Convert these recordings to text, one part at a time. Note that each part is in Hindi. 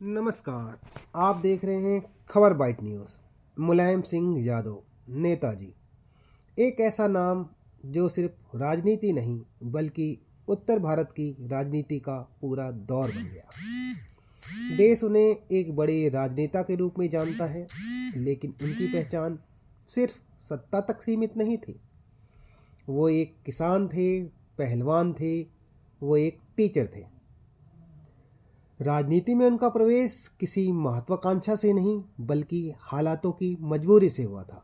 नमस्कार। आप देख रहे हैं खबर बाइट न्यूज़। मुलायम सिंह यादव, नेताजी, एक ऐसा नाम जो सिर्फ राजनीति नहीं बल्कि उत्तर भारत की राजनीति का पूरा दौर बन गया। देश उन्हें एक बड़े राजनेता के रूप में जानता है, लेकिन उनकी पहचान सिर्फ सत्ता तक सीमित नहीं थी। वो एक किसान थे, पहलवान थे, वो एक टीचर थे। राजनीति में उनका प्रवेश किसी महत्वाकांक्षा से नहीं बल्कि हालातों की मजबूरी से हुआ था।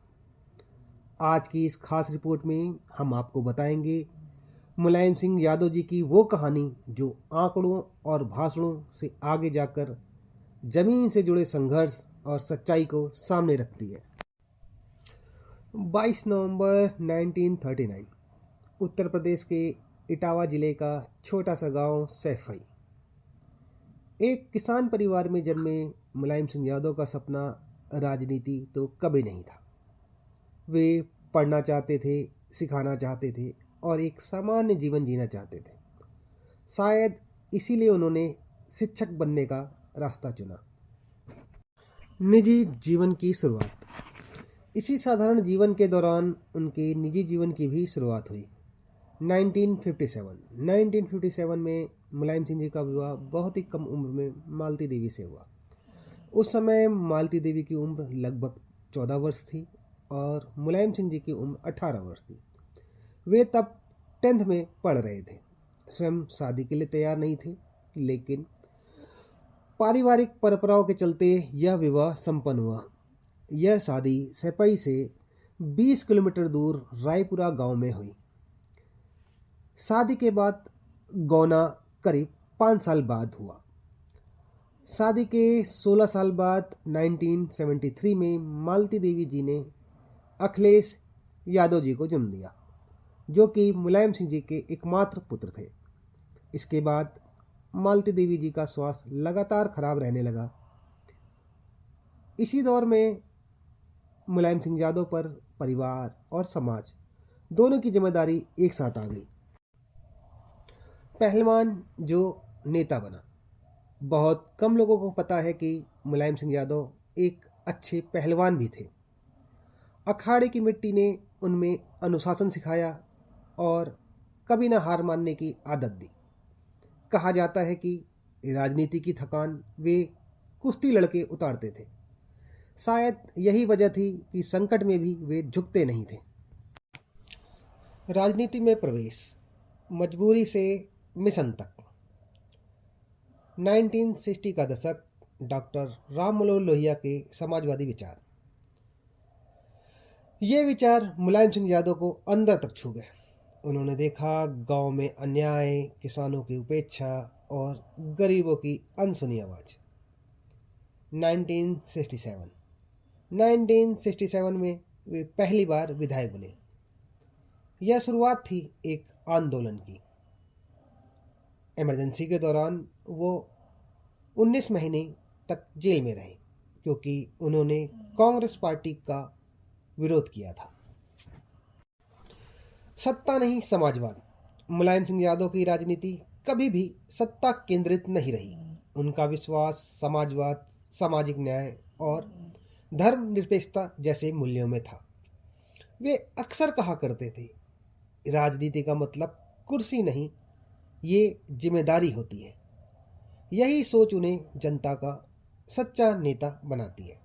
आज की इस खास रिपोर्ट में हम आपको बताएंगे मुलायम सिंह यादव जी की वो कहानी जो आंकड़ों और भाषणों से आगे जाकर जमीन से जुड़े संघर्ष और सच्चाई को सामने रखती है। 22 नवंबर 1939 उत्तर प्रदेश के इटावा जिले का छोटा सा गांव सैफई। एक किसान परिवार में जन्मे मुलायम सिंह यादव का सपना राजनीति तो कभी नहीं था। वे पढ़ना चाहते थे, सिखाना चाहते थे और एक सामान्य जीवन जीना चाहते थे। शायद इसीलिए उन्होंने शिक्षक बनने का रास्ता चुना। निजी जीवन की शुरुआत। इसी साधारण जीवन के दौरान उनके निजी जीवन की भी शुरुआत हुई। 1957 में मुलायम सिंह जी का विवाह बहुत ही कम उम्र में मालती देवी से हुआ। उस समय मालती देवी की उम्र लगभग 14 वर्ष थी और मुलायम सिंह जी की उम्र 18 वर्ष थी। वे तब 10th में पढ़ रहे थे। स्वयं शादी के लिए तैयार नहीं थे, लेकिन पारिवारिक परंपराओं के चलते यह विवाह संपन्न हुआ। यह शादी सैपई से 20 किलोमीटर दूर रायपुरा गांव में हुई। शादी के बाद गौना करीब 5 साल बाद हुआ। शादी के 16 साल बाद 1973 में मालती देवी जी ने अखिलेश यादव जी को जन्म दिया, जो कि मुलायम सिंह जी के एकमात्र पुत्र थे। इसके बाद मालती देवी जी का स्वास्थ्य लगातार खराब रहने लगा। इसी दौर में मुलायम सिंह यादव पर परिवार और समाज दोनों की जिम्मेदारी एक साथ आ गई। पहलवान जो नेता बना। बहुत कम लोगों को पता है कि मुलायम सिंह यादव एक अच्छे पहलवान भी थे। अखाड़े की मिट्टी ने उनमें अनुशासन सिखाया और कभी ना हार मानने की आदत दी। कहा जाता है कि राजनीति की थकान वे कुश्ती लड़के उतारते थे। शायद यही वजह थी कि संकट में भी वे झुकते नहीं थे। राजनीति में प्रवेश, मजबूरी से मिशन तक। 1960 का दशक, डॉक्टर राम मनोहर लोहिया के समाजवादी विचार। ये विचार मुलायम सिंह यादव को अंदर तक छू गए। उन्होंने देखा गांव में अन्याय, किसानों की उपेक्षा और गरीबों की अनसुनी आवाज। 1967 में वे पहली बार विधायक बने। यह शुरुआत थी एक आंदोलन की। इमरजेंसी के दौरान वो 19 महीने तक जेल में रहे क्योंकि उन्होंने कांग्रेस पार्टी का विरोध किया था। सत्ता नहीं समाजवाद। मुलायम सिंह यादव की राजनीति कभी भी सत्ता केंद्रित नहीं रही। उनका विश्वास समाजवाद, सामाजिक न्याय और धर्मनिरपेक्षता जैसे मूल्यों में था। वे अक्सर कहा करते थे, राजनीति का मतलब कुर्सी नहीं, ये जिम्मेदारी होती है। यही सोच उन्हें जनता का सच्चा नेता बनाती है।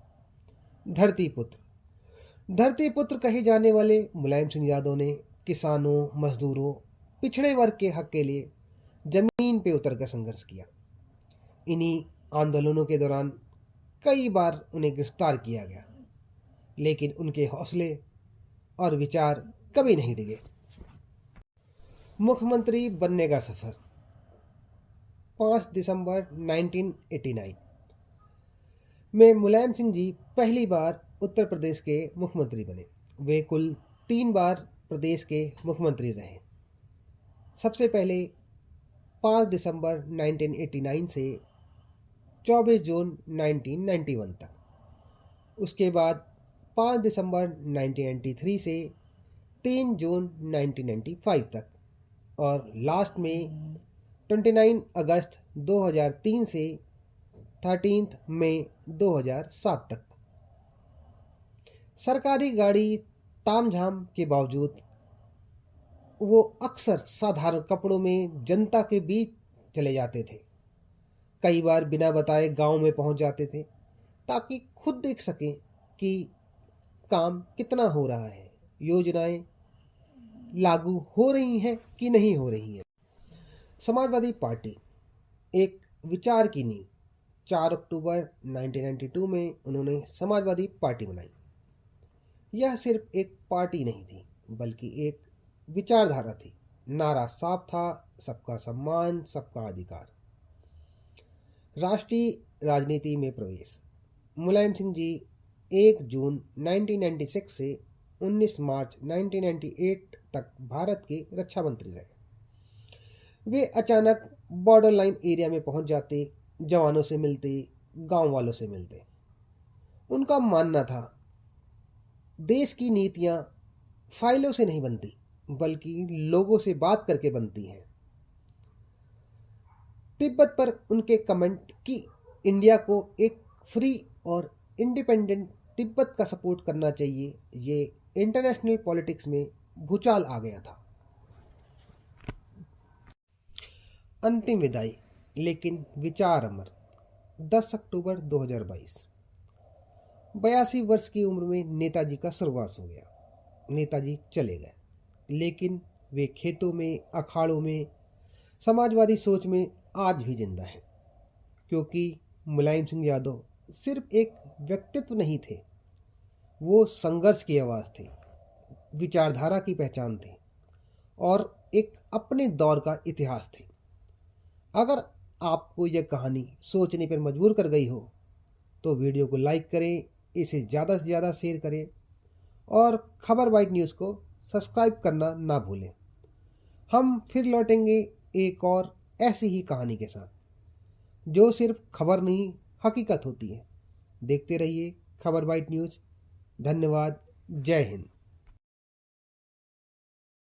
धरती पुत्र कहे जाने वाले मुलायम सिंह यादव ने किसानों, मजदूरों, पिछड़े वर्ग के हक के लिए जमीन पे उतरकर संघर्ष किया। इन्हीं आंदोलनों के दौरान कई बार उन्हें गिरफ्तार किया गया, लेकिन उनके हौसले और विचार कभी नहीं डिगे। मुख्यमंत्री बनने का सफर। 5 दिसंबर 1989 में मुलायम सिंह जी पहली बार उत्तर प्रदेश के मुख्यमंत्री बने। वे कुल 3 बार प्रदेश के मुख्यमंत्री रहे। सबसे पहले 5 दिसंबर 1989 से 24 जून 1991 तक, उसके बाद 5 दिसंबर 1993 से 3 जून 1995 तक और लास्ट में 29 अगस्त 2003 से 13 मई 2007 तक। सरकारी गाड़ी तामझाम के बावजूद वो अक्सर साधारण कपड़ों में जनता के बीच चले जाते थे। कई बार बिना बताए गांव में पहुंच जाते थे ताकि खुद देख सकें कि काम कितना हो रहा है, योजनाएं लागू हो रही हैं कि नहीं हो रही हैं। समाजवादी पार्टी एक विचार की नींव। 4 अक्टूबर 1992 में उन्होंने समाजवादी पार्टी बनाई। यह सिर्फ एक पार्टी नहीं थी बल्कि एक विचारधारा थी। नारा साफ था, सबका सम्मान, सबका अधिकार। राष्ट्रीय राजनीति में प्रवेश। मुलायम सिंह जी 1 जून 1996 से 19 मार्च 1998 तक भारत के रक्षा मंत्री रहे। वे अचानक बॉर्डर लाइन एरिया में पहुंच जाते, जवानों से मिलते, गांव वालों से मिलते। उनका मानना था देश की नीतियां फाइलों से नहीं बनती बल्कि लोगों से बात करके बनती हैं। तिब्बत पर उनके कमेंट कि इंडिया को एक फ्री और इंडिपेंडेंट तिब्बत का सपोर्ट करना चाहिए, ये इंटरनेशनल पॉलिटिक्स में भूचाल आ गया था। अंतिम विदाई लेकिन विचार अमर। 10 अक्टूबर 2022। 82 वर्ष की उम्र में नेताजी का स्वर्गवास हो गया। नेताजी चले गए लेकिन वे खेतों में, अखाड़ों में, समाजवादी सोच में आज भी जिंदा है। क्योंकि मुलायम सिंह यादव सिर्फ एक व्यक्तित्व नहीं थे, वो संघर्ष की आवाज़ थे, विचारधारा की पहचान थे और एक अपने दौर का इतिहास थे। अगर आपको यह कहानी सोचने पर मजबूर कर गई हो तो वीडियो को लाइक करें, इसे ज़्यादा से ज़्यादा शेयर करें और खबर बाइट न्यूज़ को सब्सक्राइब करना ना भूलें। हम फिर लौटेंगे एक और ऐसी ही कहानी के साथ जो सिर्फ खबर नहीं, हकीकत होती है। देखते रहिए खबर बाइट न्यूज़। धन्यवाद। जय हिंद।